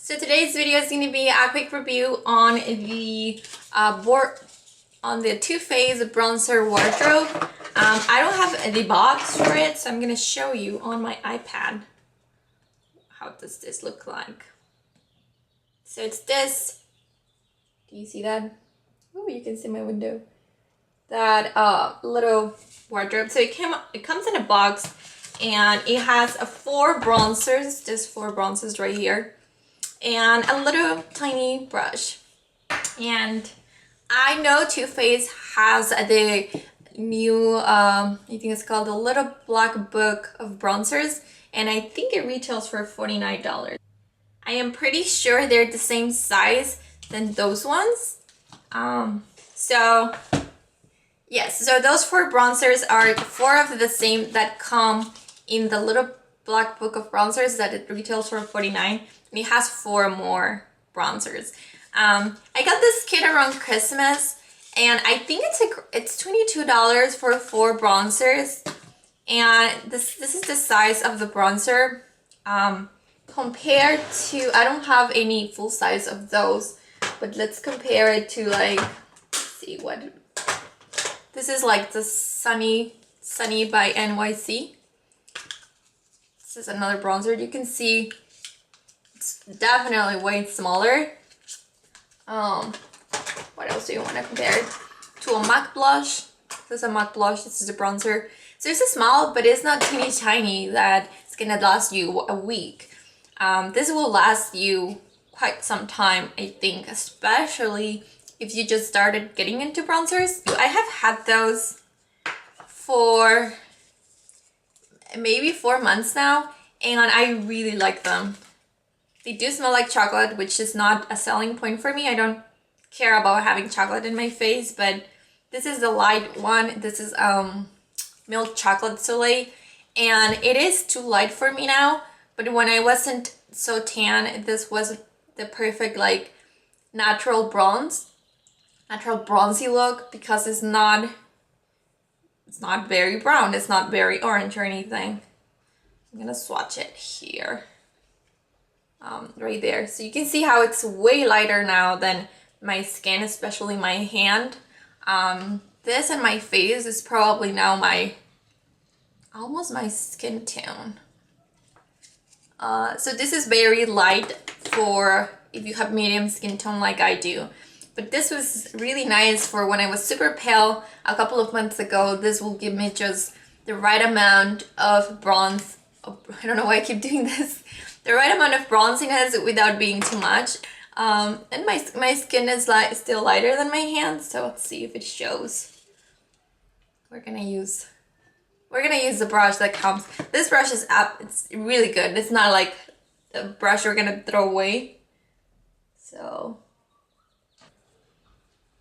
So today's video is going to be a quick review on the Too Faced bronzer wardrobe. I don't have the box for it, so I'm going to show you on my iPad. How does this look like? So it's this. Do you see that? Oh, you can see my window. That little wardrobe. So it comes in a box, and it has four bronzers. There's four bronzers right here, and a little tiny brush. And I know Too Faced has the new I think it's called the Little Black Book of Bronzers, and I think it retails for $49. I am pretty sure they're the same size than those ones. Yes, so those four bronzers are four of the same that come in the Little Black Book of Bronzers that it retails for $49, and it has four more bronzers. I got this kit around Christmas, and I think it's $22 for four bronzers, and this is the size of the bronzer. Compared to, I don't have any full size of those, but let's compare it to, like, let's see what. This is like the Sunny by NYC. This is another bronzer. You can see it's definitely way smaller. What else do you want to compare it to? A MAC blush. This is a MAC blush. This is a bronzer. So it's a small, but it's not teeny tiny that it's gonna last you a week. This will last you quite some time, I think, especially if you just started getting into bronzers. I have had those for maybe 4 months now, and I really like them. They do smell like chocolate, which is not a selling point for me. I don't care about having chocolate in my face, but this is the light one. This is milk chocolate soleil, and it is too light for me now, but when I wasn't so tan, this was the perfect, like, natural bronzy look, because it's not very brown, it's not very orange or anything. I'm gonna swatch it here, right there, so you can see how it's way lighter now than my skin, especially my hand. This and my face is probably now almost my skin tone. So this is very light for if you have medium skin tone like I do. But this was really nice for when I was super pale a couple of months ago. This will give me just the right amount of bronze. Oh, I don't know why I keep doing this. The right amount of bronziness without being too much. And my skin is still lighter than my hands, so let's see if it shows. We're gonna use the brush that comes. This brush is it's really good. It's not like a brush we're gonna throw away. So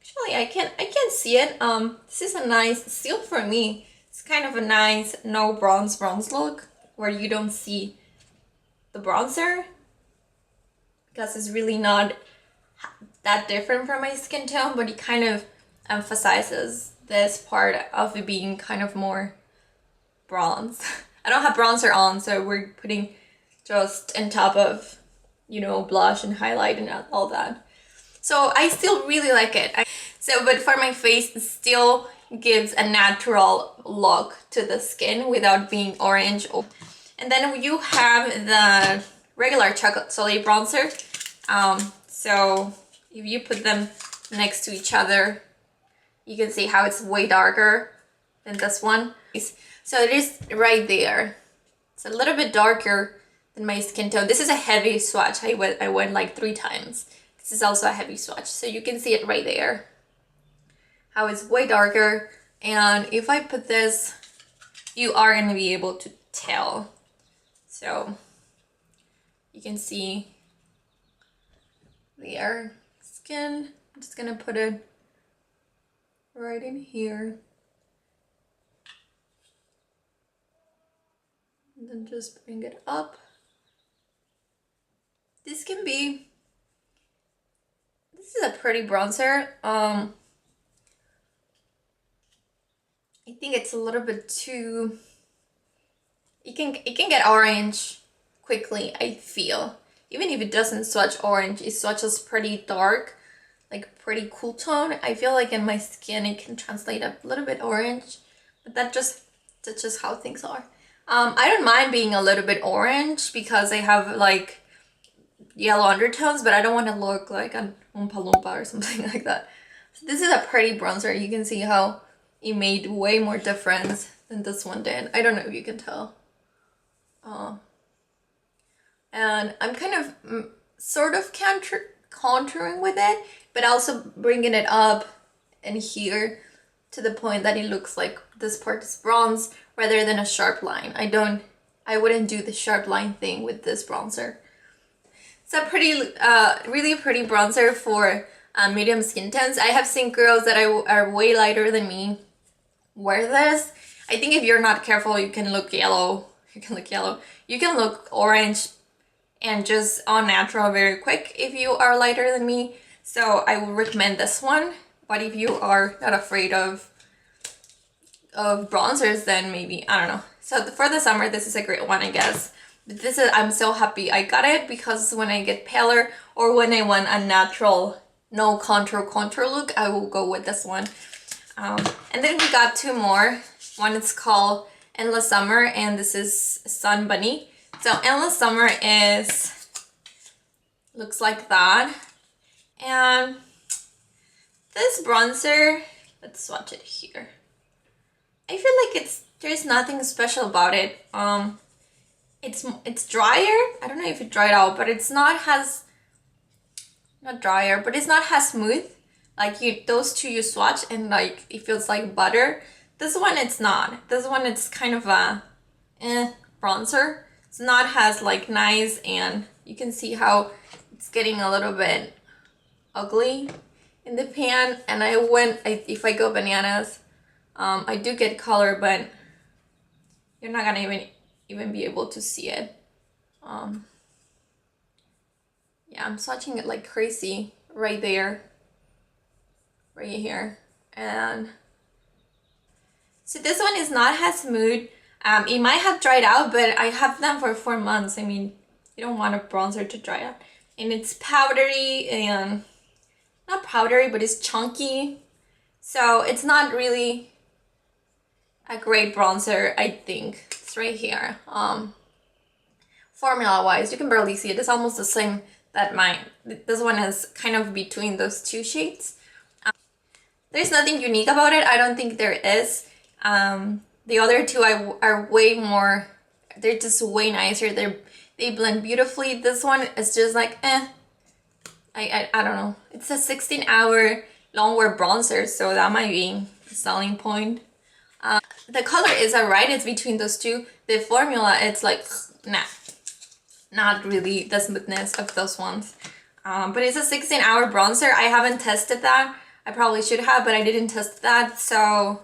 actually I can't see it. This is a nice, still for me, it's kind of a nice no bronze look where you don't see the bronzer, because it's really not that different from my skin tone, but it kind of emphasizes this part of it being kind of more bronze. I don't have bronzer on, so we're putting just on top of, you know, blush and highlight and all that. So I still really like it. But for my face, it still gives a natural look to the skin without being orange. And then you have the regular chocolate soleil bronzer. So if you put them next to each other, you can see how it's way darker than this one. So it is right there. It's a little bit darker than my skin tone. This is a heavy swatch. I went like 3 times. This is also a heavy swatch. So you can see it right there, how it's way darker. And if I put this, you are going to be able to tell. So you can see there, skin. I'm just going to put it right in here. And then just bring it up. This is a pretty bronzer. I think it's a little bit too, it can get orange quickly, I feel. even if it doesn't swatch orange, it swatches pretty dark, like pretty cool tone. I feel like in my skin it can translate a little bit orange, but that's just how things are. I don't mind being a little bit orange because I have like yellow undertones, but I don't want to look like an Oompa Loompa or something like that. So this is a pretty bronzer. You can see how it made way more difference than this one did. I don't know if you can tell. And I'm kind of sort of contouring with it, but also bringing it up in here to the point that it looks like this part is bronze rather than a sharp line. I wouldn't do the sharp line thing with this bronzer. It's a really pretty bronzer for medium skin tones. I have seen girls that are way lighter than me wear this. I think if you're not careful, you can look yellow. You can look orange and just unnatural very quick if you are lighter than me. So I would recommend this one. But if you are not afraid of bronzers, then maybe, I don't know. So for the summer, this is a great one, I guess. But I'm so happy I got it, because when I get paler or when I want a natural, no contour look, I will go with this one. And then we got two more. One is called Endless Summer, and this is Sun Bunny. So Endless Summer looks like that. And this bronzer, let's swatch it here. I feel like there's nothing special about it. It's drier. I don't know if it dried out, but it's not drier, but it's not as smooth. Like those two you swatch and like it feels like butter. This one it's not. This one it's kind of a bronzer. It's not as like nice, and you can see how it's getting a little bit ugly in the pan. And if I go bananas, I do get color, but you're not gonna even be able to see it. Yeah, I'm swatching it like crazy right there, right here. And so this one is not as smooth. It might have dried out, but I have them for 4 months. I mean, you don't want a bronzer to dry out. And it's powdery, and not powdery, but it's chunky. So it's not really a great bronzer, I think. It's right here. Formula wise, you can barely see it. It's almost the same that mine. This one is kind of between those two shades. There's nothing unique about it. I don't think there is. The other two are way more, they're just way nicer. They blend beautifully. This one is just like, I don't know. It's a 16-hour long wear bronzer, so that might be a selling point. The color is alright. It's between those two. The formula, it's like, nah. Not really the smoothness of those ones. But it's a 16-hour bronzer. I haven't tested that. I probably should have, but I didn't test that. So,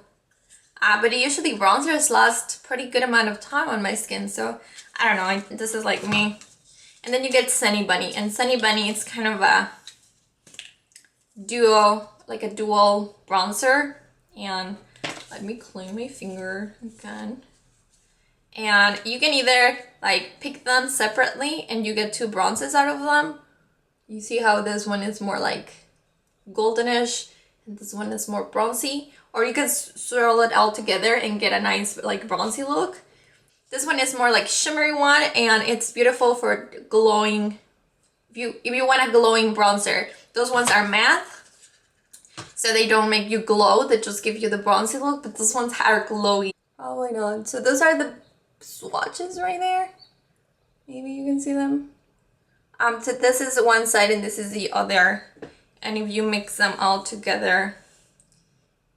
but usually bronzers last pretty good amount of time on my skin. So, I don't know. This is like me. And then you get Sunny Bunny. And Sunny Bunny, it's kind of a duo, like a dual bronzer. And let me clean my finger again. And you can either like pick them separately and you get two bronzes out of them. You see how this one is more like goldenish and this one is more bronzy. Or you can swirl it all together and get a nice like bronzy look. This one is more like shimmery one, and it's beautiful for glowing. If you want a glowing bronzer, those ones are matte, so they don't make you glow. They just give you the bronzy look. But these ones are glowy. Oh my god! So those are the swatches right there. Maybe you can see them. So this is one side and this is the other. And if you mix them all together,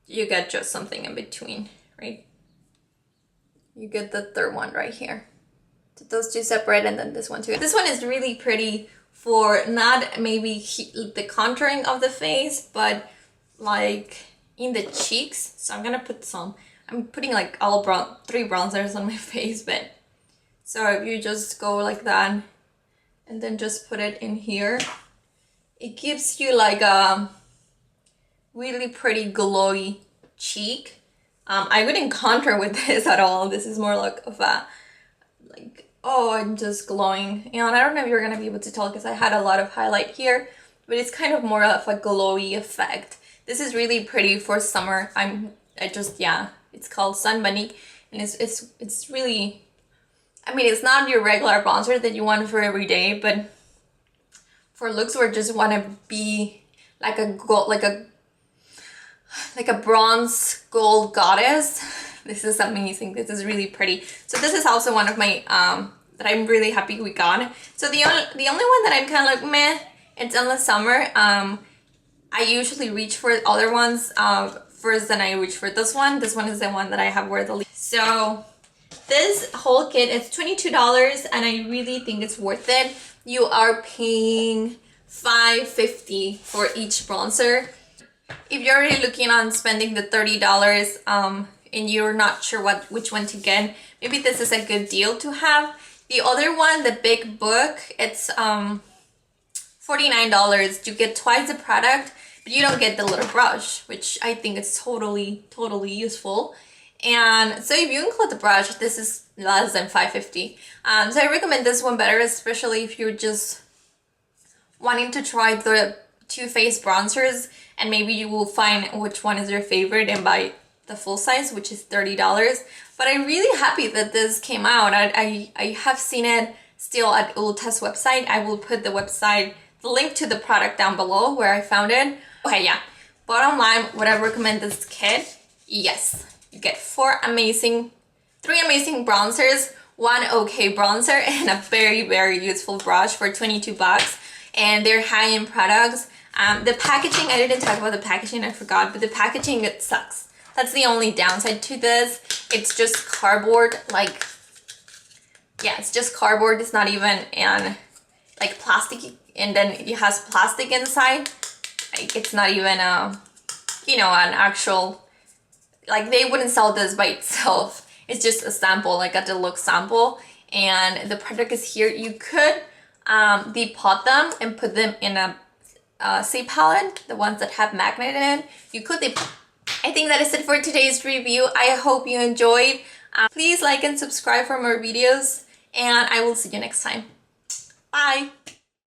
you get just something in between, right? You get the third one right here. So those two separate, and then this one too. This one is really pretty for not maybe the contouring of the face, but like in the cheeks. So I'm gonna put some. I'm putting like all three bronzers on my face, but so if you just go like that and then just put it in here, it gives you like a really pretty glowy cheek. I wouldn't contour with this at all. This is more like of a oh, I'm just glowing. And I don't know if you're gonna be able to tell because I had a lot of highlight here, but it's kind of more of a glowy effect. This is really pretty for summer. Yeah, it's called Sun Bunny, and it's really, I mean, it's not your regular bronzer that you want for every day, but for looks where just want to be like a gold, like a bronze gold goddess, this is amazing. This is really pretty. So this is also one of my that I'm really happy we got. So the only one that I'm kind of like meh, it's in the summer. I usually reach for other ones first, then I reach for this one. This one is the one that I have wore the least. So this whole kit is $22 and I really think it's worth it. You are paying $5.50 for each bronzer. If you're already looking on spending the $30 and you're not sure which one to get, maybe this is a good deal to have. The other one, the big book, it's $49. You get twice the product, but you don't get the little brush, which I think is totally useful. And so if you include the brush, this is less than $5.50. So I recommend this one better, especially if you're just wanting to try the Too Faced bronzers, and maybe you will find which one is your favorite and buy the full size, which is $30. But I'm really happy that this came out. I have seen it still at Ulta's website. I will put the link to the product down below where I found it. Okay, yeah. Bottom line, would I recommend this kit? Yes. You get three amazing bronzers, one okay bronzer, and a very useful brush for 22 bucks. And they're high-end products. The packaging, I didn't talk about the packaging, I forgot, but the packaging, it sucks. That's the only downside to this. It's just cardboard, like, yeah, it's just cardboard. It's not even like plastic, and then it has plastic inside. Like, it's not even you know, an actual, like, they wouldn't sell this by itself. It's just a sample, like a deluxe sample, and the product is here. You could depot them and put them in a zip palette, the ones that have magnet in it. You could I think that is it for today's review. I hope you enjoyed. Please like and subscribe for more videos, and I will see you next time. Bye!